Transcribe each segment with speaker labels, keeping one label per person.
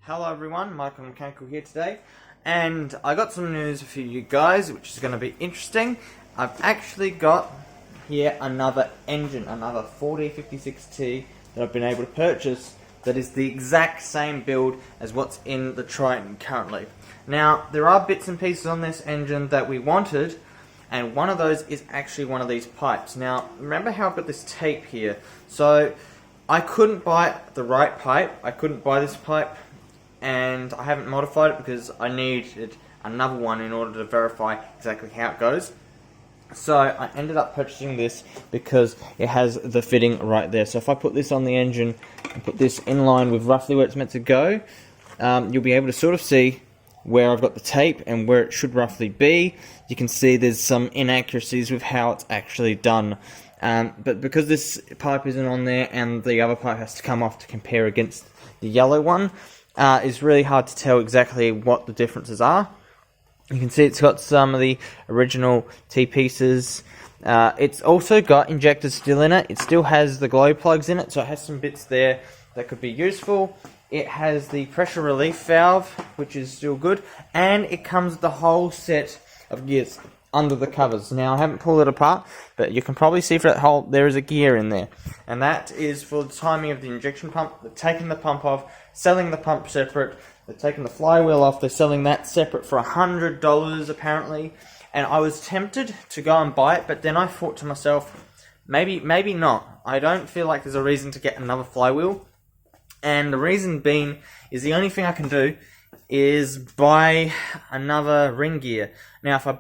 Speaker 1: Hello everyone, Michael Mechanical here today, and I got some news for you guys, which is going to be interesting. I've actually got here another engine, another 4D56T that I've been able to purchase that is the exact same build as what's in the Triton currently. Now, there are bits and pieces on this engine that we wanted, and one of those is actually one of these pipes. Now, remember how I've got this tape here? So, I couldn't buy the right pipe, I couldn't buy this pipe, and I haven't modified it because I needed another one in order to verify exactly how it goes. So I ended up purchasing this because it has the fitting right there. So if I put this on the engine and put this in line with roughly where it's meant to go, you'll be able to sort of see where I've got the tape and where it should roughly be. You can see there's some inaccuracies with how it's actually done. But because this pipe isn't on there and the other pipe has to come off to compare against the yellow one, it's really hard to tell exactly what the differences are. You can see it's got some of the original T-pieces. It's also got injectors still in it. It still has the glow plugs in it, so it has some bits there that could be useful. It has the pressure relief valve, which is still good, and it comes with the whole set of gears under the covers. Now, I haven't pulled it apart, but you can probably see for that hole there is a gear in there, and that is for the timing of the injection pump. They're taking the pump off, selling the pump separate. They're taking the flywheel off. They're selling that separate for $100 apparently. And I was tempted to go and buy it, but then I thought to myself, maybe not. I don't feel like there's a reason to get another flywheel, and the reason being is the only thing I can do is buy another ring gear. Now, if I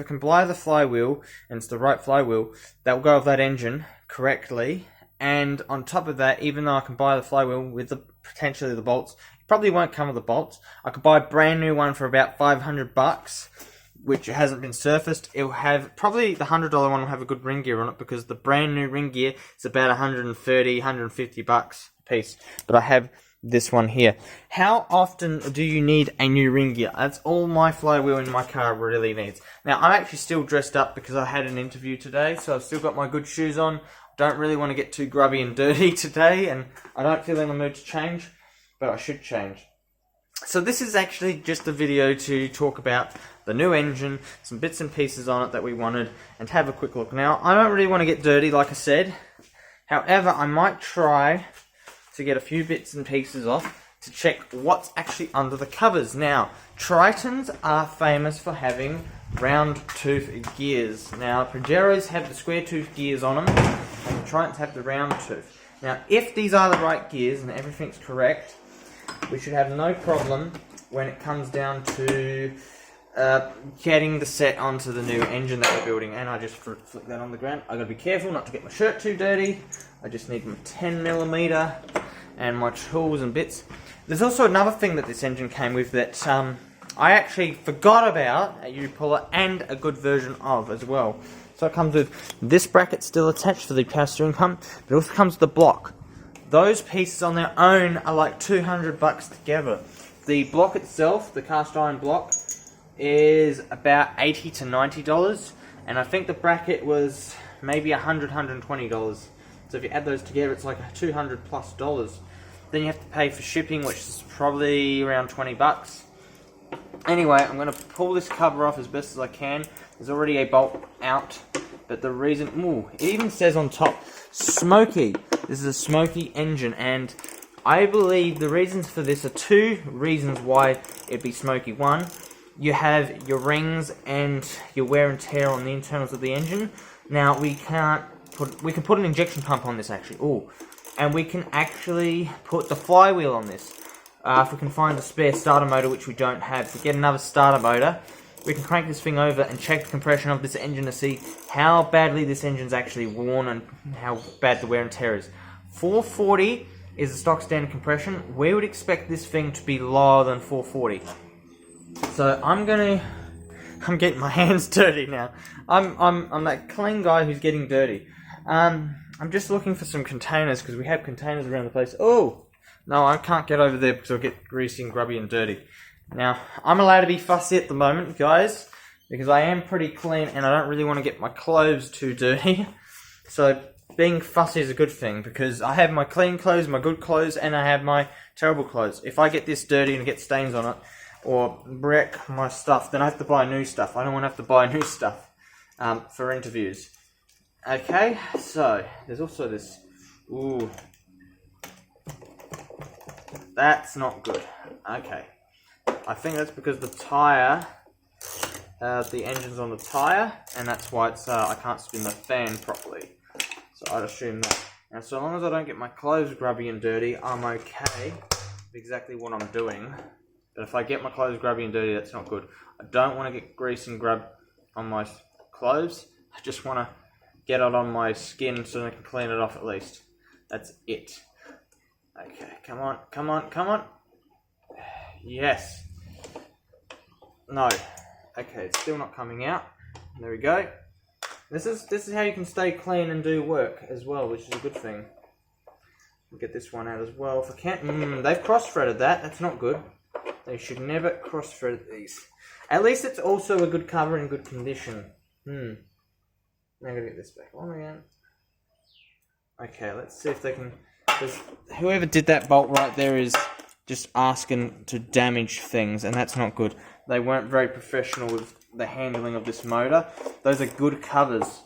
Speaker 1: can buy the flywheel, and it's the right flywheel, that will go with that engine correctly. And on top of that, even though I can buy the flywheel with potentially the bolts, it probably won't come with the bolts. I could buy a brand new one for about $500, which hasn't been surfaced. It'll have, probably the $100 one will have a good ring gear on it, because the brand new ring gear is about $130, $150 a piece. But I have this one here. How often do you need a new ring gear? That's all my flywheel in my car really needs. Now, I'm actually still dressed up because I had an interview today, so I've still got my good shoes on. Don't really want to get too grubby and dirty today, and I don't feel in the mood to change, but I should change. So this is actually just a video to talk about the new engine, some bits and pieces on it that we wanted, and have a quick look. Now, I don't really want to get dirty, like I said. However, I might try to get a few bits and pieces off to check what's actually under the covers. Now, Tritons are famous for having round tooth gears. Now, Pajeros have the square tooth gears on them, and the Tritons have the round tooth. Now, if these are the right gears and everything's correct, we should have no problem when it comes down to getting the set onto the new engine that we're building. And I just flick that on the ground. I've got to be careful not to get my shirt too dirty. I just need my 10mm and my tools and bits. There's also another thing that this engine came with that I actually forgot about a U-puller and a good version of as well. So it comes with this bracket still attached for the power steering pump, but it also comes with the block. Those pieces on their own are like $200 together. The block itself, the cast iron block, is about $80 to $90, and I think the bracket was maybe $100, $120. So if you add those together, it's like $200+. Then you have to pay for shipping, which is probably around $20. Anyway, I'm going to pull this cover off as best as I can. There's already a bolt out, but the reason, it even says on top, smoky. This is a smoky engine, and I believe the reasons for this are two reasons why it'd be smoky. One, you have your rings and your wear and tear on the internals of the engine. Now, we can put an injection pump on this actually. And we can actually put the flywheel on this. If we can find a spare starter motor, which we don't have, to get another starter motor, we can crank this thing over and check the compression of this engine to see how badly this engine's actually worn and how bad the wear and tear is. 440 is the stock standard compression. We would expect this thing to be lower than 440. So I'm getting my hands dirty now. I'm that clean guy who's getting dirty. I'm just looking for some containers, because we have containers around the place. Oh! No, I can't get over there because I'll get greasy and grubby and dirty. Now, I'm allowed to be fussy at the moment, guys, because I am pretty clean and I don't really want to get my clothes too dirty. So, being fussy is a good thing, because I have my clean clothes, my good clothes, and I have my terrible clothes. If I get this dirty and get stains on it, or wreck my stuff, then I have to buy new stuff. I don't want to have to buy new stuff for interviews. Okay, so there's also this. Ooh, that's not good. Okay, I think that's because the tire, the engine's on the tire, and that's why it's I can't spin the fan properly. So I'd assume that. And so long as I don't get my clothes grubby and dirty, I'm okay with exactly what I'm doing. But if I get my clothes grubby and dirty, that's not good. I don't want to get grease and grub on my clothes. I just want to get it on my skin so I can clean it off at least. That's it. Okay, come on, come on, come on. Yes. No. Okay, it's still not coming out. There we go. This is how you can stay clean and do work as well, which is a good thing. We'll get this one out as well. If I can't, they've cross-threaded that. That's not good. They should never cross-thread these. At least it's also a good cover in good condition. Now I'm gonna get this back on again. Okay, let's see if they can. Whoever did that bolt right there is just asking to damage things, and that's not good. They weren't very professional with the handling of this motor. Those are good covers.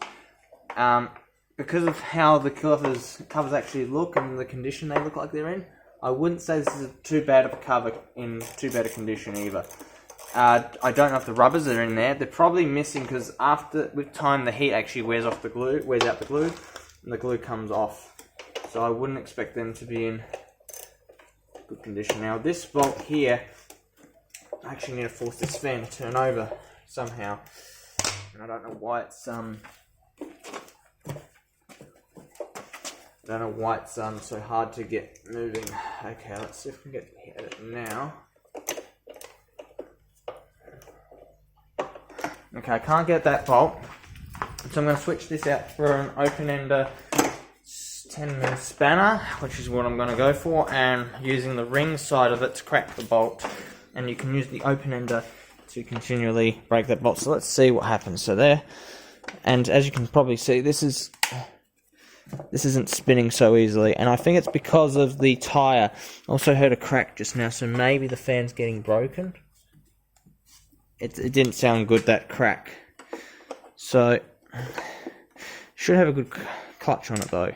Speaker 1: Because of how the covers actually look and the condition they look like they're in, I wouldn't say this is too bad of a cover in too bad a condition either. I don't know if the rubbers are in there. They're probably missing because with time the heat actually wears out the glue, and the glue comes off. So I wouldn't expect them to be in good condition. Now this bolt here, I actually need to force this fan to turn over somehow, and I don't know why it's so hard to get moving. Okay, let's see if we can get at it now. Okay, I can't get that bolt, so I'm going to switch this out for an open-ender 10mm spanner, which is what I'm going to go for, and using the ring side of it to crack the bolt, and you can use the open-ender to continually break that bolt. So let's see what happens. So there, and as you can probably see, this isn't spinning so easily, and I think it's because of the tire. Also heard a crack just now, so maybe the fan's getting broken. It didn't sound good, that crack. So should have a good clutch on it though.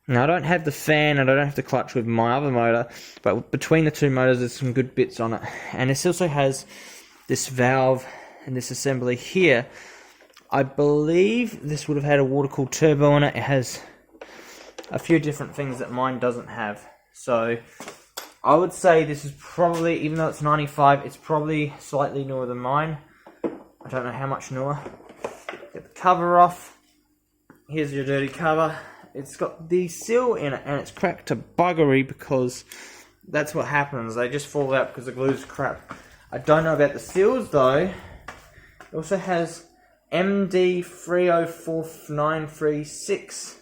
Speaker 1: Now I don't have the fan and I don't have the clutch with my other motor, but between the two motors there's some good bits on it. And this also has this valve and this assembly here. I believe this would have had a water-cooled turbo on it. It has a few different things that mine doesn't have. So I would say this is probably, even though it's 95, it's probably slightly newer than mine. I don't know how much newer. Get the cover off. Here's your dirty cover. It's got the seal in it and it's cracked to buggery because that's what happens. They just fall out because the glue's crap. I don't know about the seals though. It also has MD304936,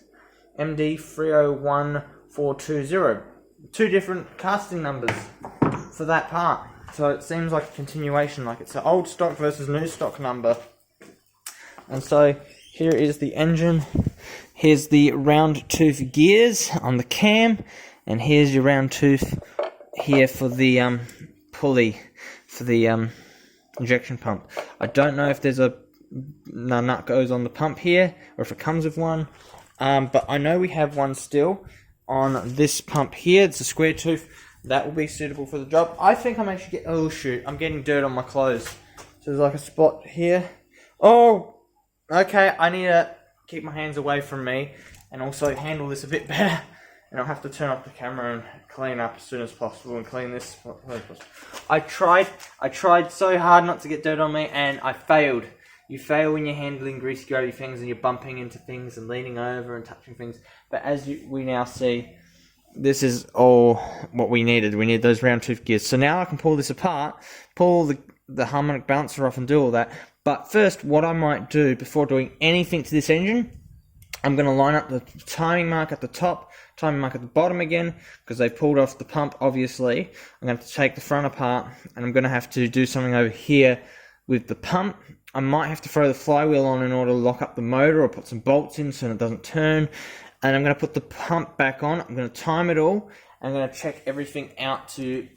Speaker 1: MD301420. Two different casting numbers for that part. So it seems like a continuation, like it's an old stock versus new stock number. And so here is the engine. Here's the round tooth gears on the cam, and here's your round tooth here for the pulley for the injection pump. I don't know if there's a nut goes on the pump here or if it comes with one, but I know we have one still on this pump here. It's a square tooth that will be suitable for the job. I think I'm actually getting, oh shoot, I'm getting dirt on my clothes. So there's like a spot here. Oh, okay, I need to keep my hands away from me and also handle this a bit better. And I'll have to turn off the camera and clean up as soon as possible and clean this. I tried so hard not to get dirt on me and I failed. You fail when you're handling greasy, grubby things and you're bumping into things and leaning over and touching things. But as we now see, this is all what we needed. We need those round tooth gears. So now I can pull this apart, pull the harmonic balancer off and do all that. But first, what I might do before doing anything to this engine, I'm going to line up the timing mark at the top, timing mark at the bottom again, because they pulled off the pump, obviously. I'm going to have to take the front apart, and I'm going to have to do something over here with the pump, I might have to throw the flywheel on in order to lock up the motor, or put some bolts in so it doesn't turn. And I'm going to put the pump back on. I'm going to time it all. I'm going to check everything out to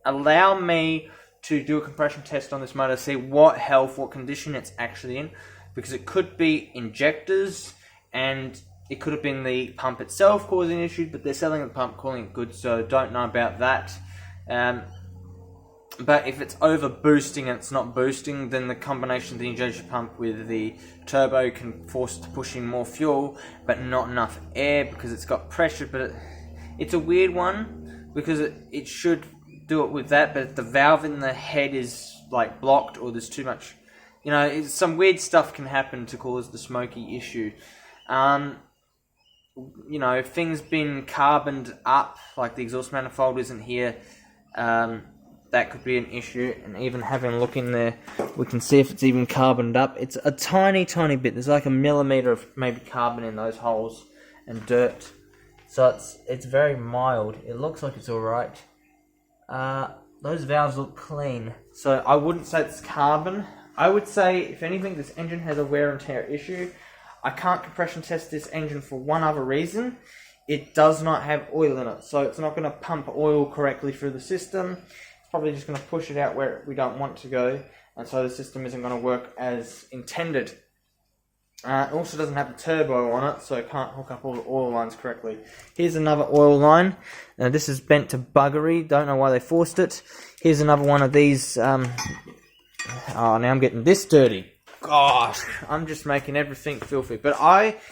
Speaker 1: allow me to do a compression test on this motor, see what health, what condition it's actually in. Because it could be injectors, and it could have been the pump itself causing issues, but they're selling the pump, calling it good, so don't know about that. But if it's over boosting and it's not boosting, then the combination of the injection pump with the turbo can force it to push in more fuel, but not enough air because it's got pressure. But it's a weird one because it should do it with that, but the valve in the head is like blocked, or there's too much. You know, some weird stuff can happen to cause the smoky issue. You know, if things been carboned up, like the exhaust manifold isn't here, that could be an issue. And even having a look in there, we can see if it's even carboned up. It's a tiny, tiny bit. There's like a millimeter of maybe carbon in those holes and dirt. So it's very mild. It looks like it's alright. Those valves look clean. So I wouldn't say it's carbon. I would say, if anything, this engine has a wear and tear issue. I can't compression test this engine for one other reason. It does not have oil in it, so it's not going to pump oil correctly through the system. It's probably just going to push it out where we don't want to go, and so the system isn't going to work as intended. It also doesn't have the turbo on it, so it can't hook up all the oil lines correctly. Here's another oil line. Now this is bent to buggery, don't know why they forced it. Here's another one of these. Oh, now I'm getting this dirty. Gosh, I'm just making everything filthy. But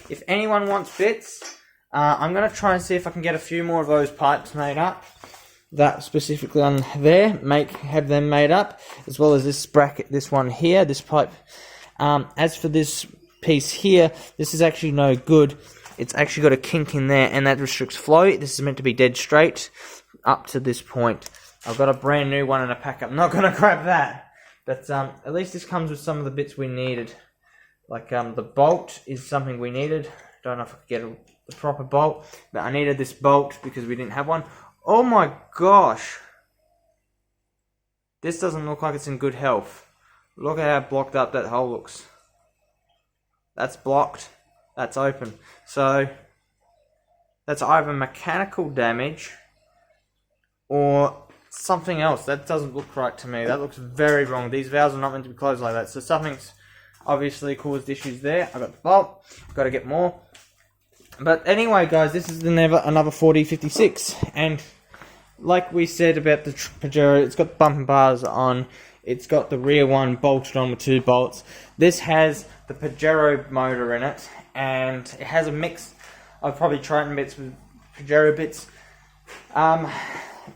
Speaker 1: if anyone wants bits, I'm going to try and see if I can get a few more of those pipes made up. That specifically on there, have them made up, as well as this bracket, this one here, this pipe. As for this piece here, this is actually no good. It's actually got a kink in there, and that restricts flow. This is meant to be dead straight up to this point. I've got a brand new one in a pack. I'm not going to grab that. But at least this comes with some of the bits we needed. Like the bolt is something we needed. Don't know if I could get the proper bolt. But I needed this bolt because we didn't have one. Oh my gosh. This doesn't look like it's in good health. Look at how blocked up that hole looks. That's blocked. That's open. So that's either mechanical damage or something else. That doesn't look right to me. That looks very wrong. These valves are not meant to be closed like that. So something's obviously caused issues there. I got the bolt. Got to get more. But anyway, guys, this is another 4056. And like we said about the Pajero, it's got the bumper bars on. It's got the rear one bolted on with 2 bolts. This has the Pajero motor in it. And it has a mix of probably Triton bits with Pajero bits.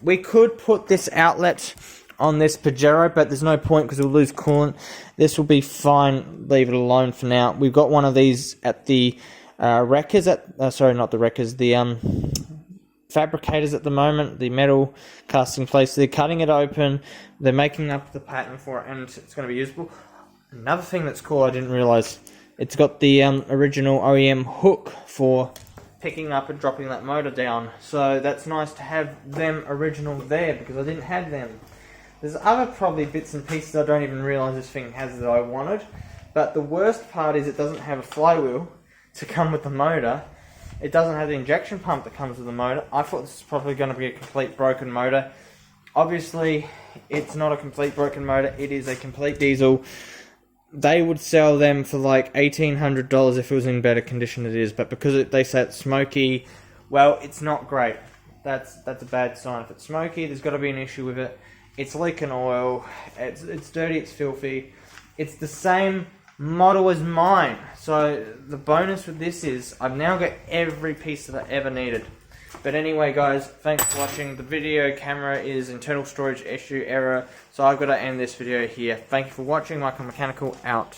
Speaker 1: We could put this outlet on this Pajero, but there's no point because we'll lose coolant. This will be fine. Leave it alone for now. We've got one of these at the wreckers. Sorry, not the wreckers. The fabricators at the moment. The metal casting place. They're cutting it open. They're making up the pattern for it, and it's going to be usable. Another thing that's cool, I didn't realise. It's got the original OEM hook for picking up and dropping that motor down, so that's nice to have them original there because I didn't have them. There's other probably bits and pieces I don't even realise this thing has that I wanted, but the worst part is it doesn't have a flywheel to come with the motor. It doesn't have the injection pump that comes with the motor. I thought this was probably going to be a complete broken motor. Obviously it's not a complete broken motor, it is a complete diesel. They would sell them for like $1,800 if it was in better condition than it is, but because they say it's smoky, well, it's not great. That's a bad sign. If it's smoky, there's got to be an issue with it. It's leaking oil, it's dirty, it's filthy. It's the same model as mine. So the bonus with this is I've now got every piece that I ever needed. But anyway, guys, thanks for watching. The video camera is internal storage issue error, so I've got to end this video here. Thank you for watching. Michael Mechanical out.